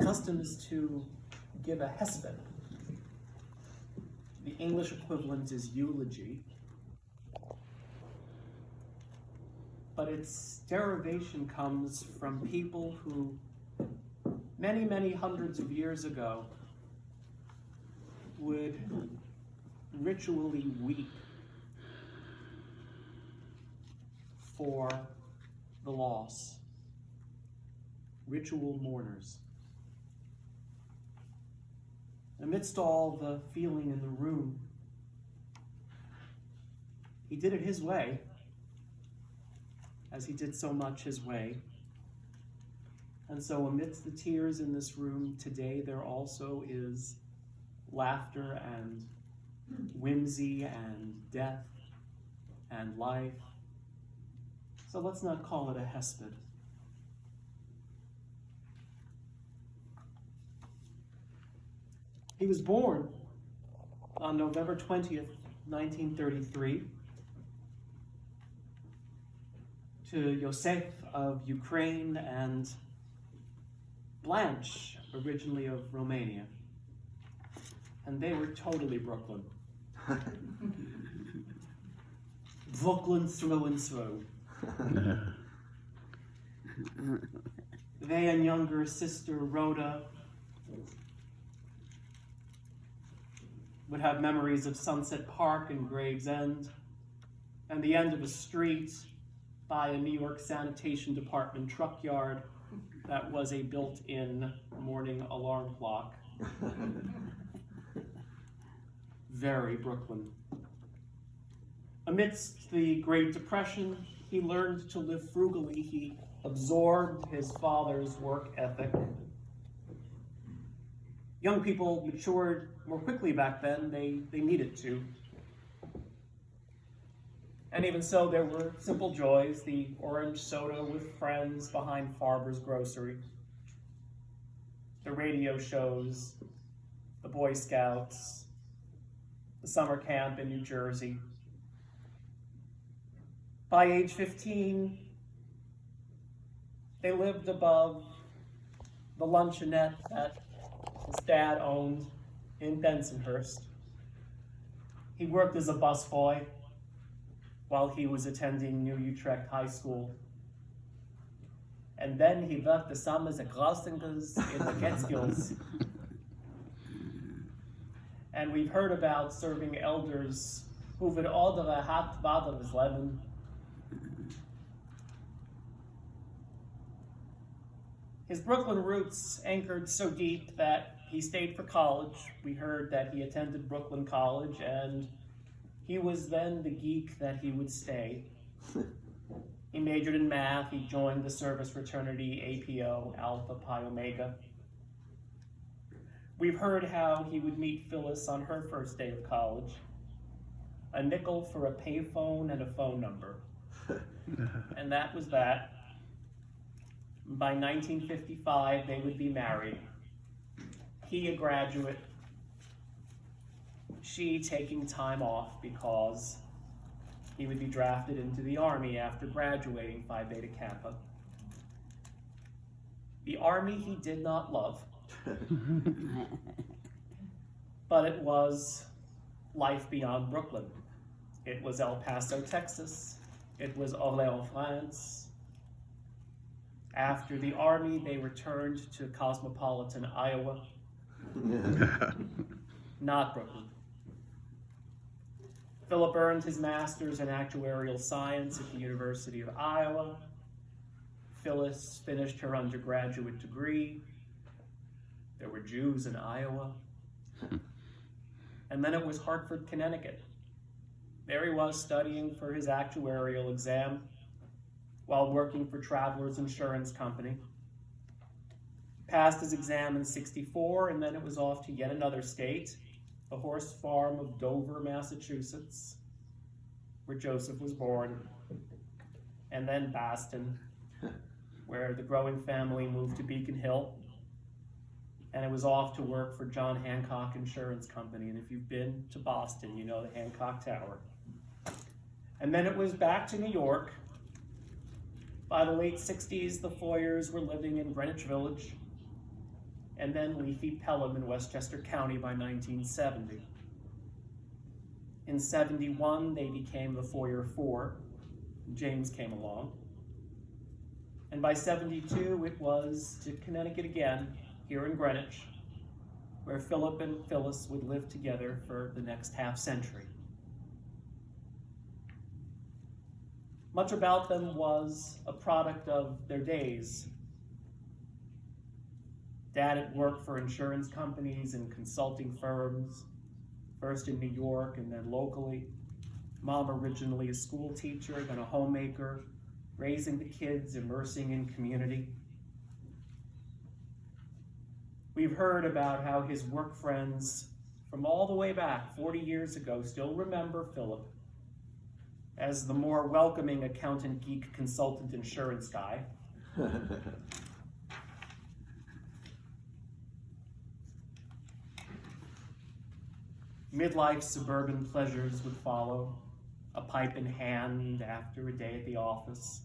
custom is to give a hesped. The English equivalent is eulogy, but its derivation comes from people who many, many hundreds of years ago would ritually weep for the loss. Ritual mourners. Amidst all the feeling in the room, he did it his way, as he did so much his way. And so amidst the tears in this room today, there also is laughter and whimsy and death and life. So let's not call it a hesped. He was born on November 20th, 1933, to Yosef of Ukraine and Blanche, originally of Romania. And they were totally Brooklyn. Brooklyn through and through. They and younger sister Rhoda would have memories of Sunset Park and Gravesend, and the end of a street by a New York Sanitation Department truck yard that was a built-in morning alarm clock. Very Brooklyn. Amidst the Great Depression, he learned to live frugally. He absorbed his father's work ethic. Young people matured more quickly back then. They needed to. And even so, there were simple joys, the orange soda with friends behind Farber's grocery, the radio shows, the Boy Scouts, the summer camp in New Jersey. By age 15, they lived above the luncheonette that his dad owned in Bensonhurst. He worked as a busboy while he was attending New Utrecht High School. And then he worked the summers at Grossinger's in the Catskills. And we've heard about serving elders who would order a hot bottle of lemon. His Brooklyn roots anchored so deep that he stayed for college. We heard that he attended Brooklyn College, and he was then the geek that he would stay. He majored in math. He joined the service fraternity APO, Alpha Pi Omega. We've heard how he would meet Phyllis on her first day of college. A nickel for a payphone and a phone number. And that was that. By 1955, they would be married. He a graduate, she taking time off because he would be drafted into the Army after graduating Phi Beta Kappa. The Army he did not love, but it was life beyond Brooklyn. It was El Paso, Texas. It was Orléans, France. After the Army, they returned to cosmopolitan Iowa. Not Brooklyn. Philip earned his master's in actuarial science at the University of Iowa. Phyllis finished her undergraduate degree. There were Jews in Iowa. And then it was Hartford, Connecticut. There he was studying for his actuarial exam while working for Travelers Insurance Company. Passed his exam in '64, and then it was off to yet another state, the horse farm of Dover, Massachusetts, where Joseph was born, and then Boston, where the growing family moved to Beacon Hill, and it was off to work for John Hancock Insurance Company. And if you've been to Boston, you know the Hancock Tower. And then it was back to New York. By the late 60s, the Foyers were living in Greenwich Village. and then leafy Pelham in Westchester County by 1970. In 71, they became the Foyer Four. James came along. And by 72, it was to Connecticut again, here in Greenwich, where Philip and Phyllis would live together for the next half-century. Much about them was a product of their days. Dad had worked for insurance companies and consulting firms, first in New York and then locally. Mom originally a school teacher, then a homemaker, raising the kids, immersing in community. We've heard about how his work friends from all the way back 40 years ago still remember Philip as the more welcoming accountant, geek, consultant, insurance guy. Midlife suburban pleasures would follow, a pipe in hand after a day at the office,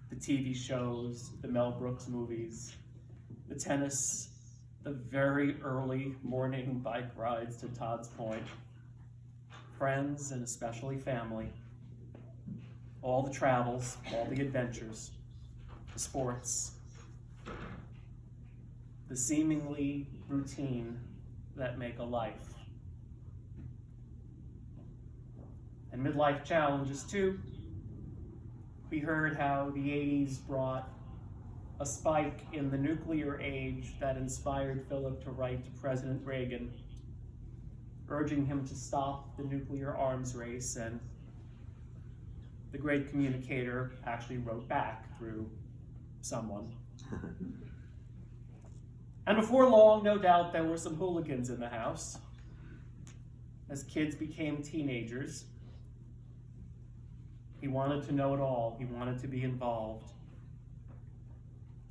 the TV shows, the Mel Brooks movies, the tennis, the very early morning bike rides to Todd's Point, friends and especially family, all the travels, all the adventures, the sports, the seemingly routine that make a life. And midlife challenges too. We heard how the 80s brought a spike in the nuclear age that inspired Philip to write to President Reagan, urging him to stop the nuclear arms race, and the great communicator actually wrote back through someone. And before long, no doubt, there were some hooligans in the house. As kids became teenagers, he wanted to know it all. He wanted to be involved.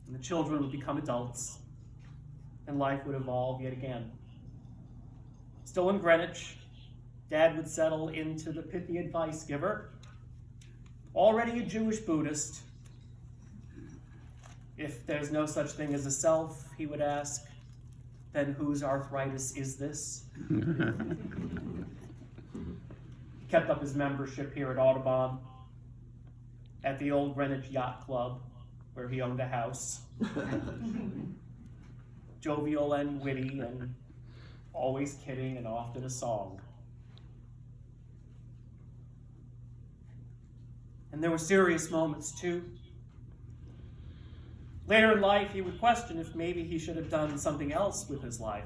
And the children would become adults, and life would evolve yet again. Still in Greenwich, Dad would settle into the pithy advice giver, already a Jewish Buddhist. If there's no such thing as a self, he would ask, then whose arthritis is this? Kept up his membership here at Audubon, at the old Greenwich Yacht Club, where he owned a house. Jovial and witty and always kidding and often a song. And there were serious moments too. Later in life, he would question if maybe he should have done something else with his life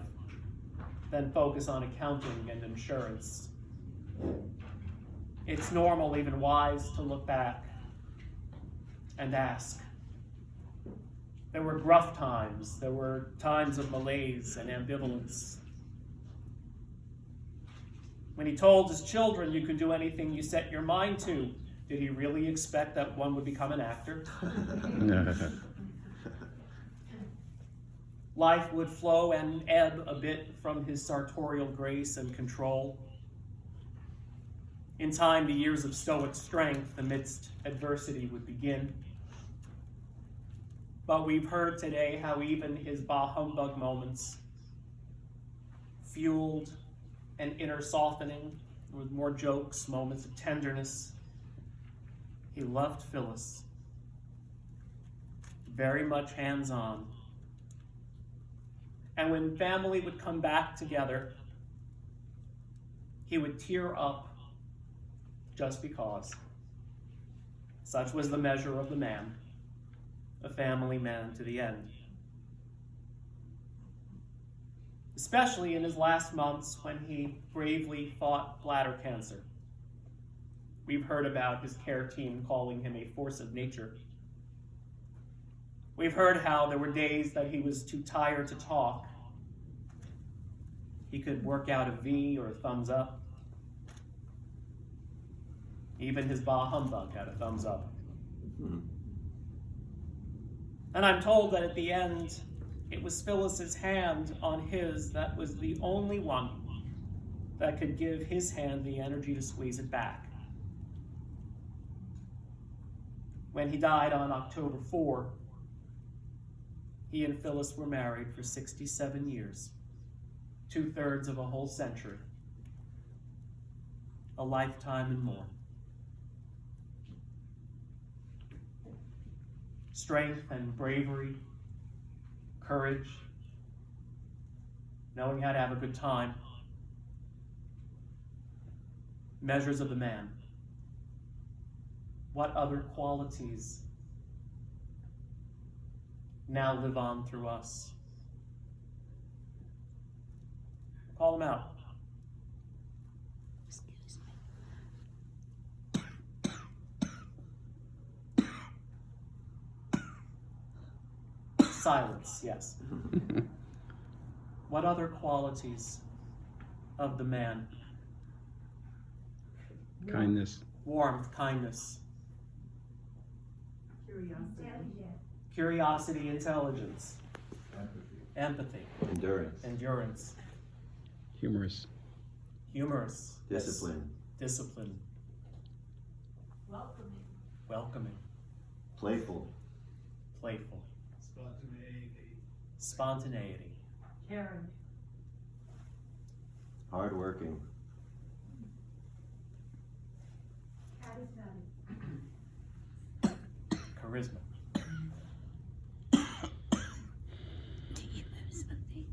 than focus on accounting and insurance. It's normal, even wise, to look back and ask. There were gruff times. There were times of malaise and ambivalence. When he told his children you could do anything you set your mind to, did he really expect that one would become an actor? Life would flow and ebb a bit from his sartorial grace and control. In time, the years of stoic strength amidst adversity would begin. But we've heard today how even his bah humbug moments fueled an inner softening with more jokes, moments of tenderness. He loved Phyllis, very much hands-on. And when family would come back together, he would tear up just because. Such was the measure of the man, a family man to the end. Especially in his last months when he bravely fought bladder cancer. We've heard about his care team calling him a force of nature. We've heard how there were days that he was too tired to talk. He could work out a V or a thumbs up. Even his bah humbug had a thumbs up. And I'm told that at the end, it was Phyllis's hand on his that was the only one that could give his hand the energy to squeeze it back. When he died on October 4, He and Phyllis were married for 67 years, 2/3 of a whole century, a lifetime and more. Strength and bravery, courage, knowing how to have a good time, measures of the man. What other qualities now live on through us? Call them out. Silence, yes. What other qualities of the man? Kindness. Warmth, kindness, curiosity, intelligence, empathy, endurance, Humorous. Discipline, welcoming, Playful. spontaneity, Caring. Hardworking. charisma,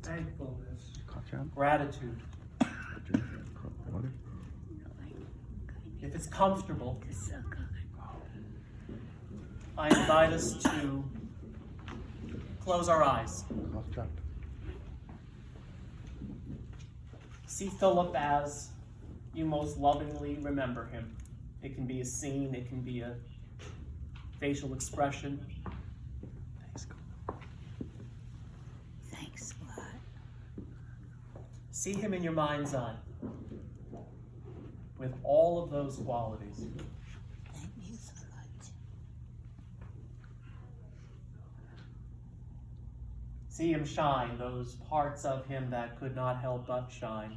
Thankfulness. Cough drop. gratitude. Drink. Water. If it's comfortable, I invite us to close our eyes. Cough drop. See Philip as you most lovingly remember him. It can be a scene, it can be a facial expression. Thanks a lot. See him in your mind's eye with all of those qualities. Thank you so much. See him shine, those parts of him that could not help but shine.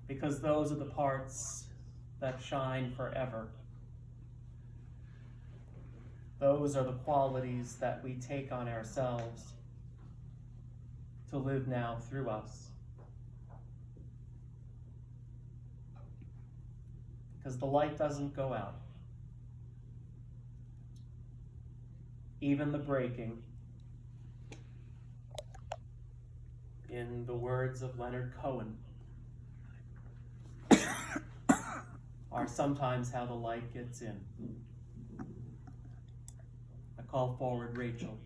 Because those are the parts that shine forever. Those are the qualities that we take on ourselves to live now through us. Because the light doesn't go out. Even the breaking, in the words of Leonard Cohen, are sometimes how the light gets in. I call forward Rachel.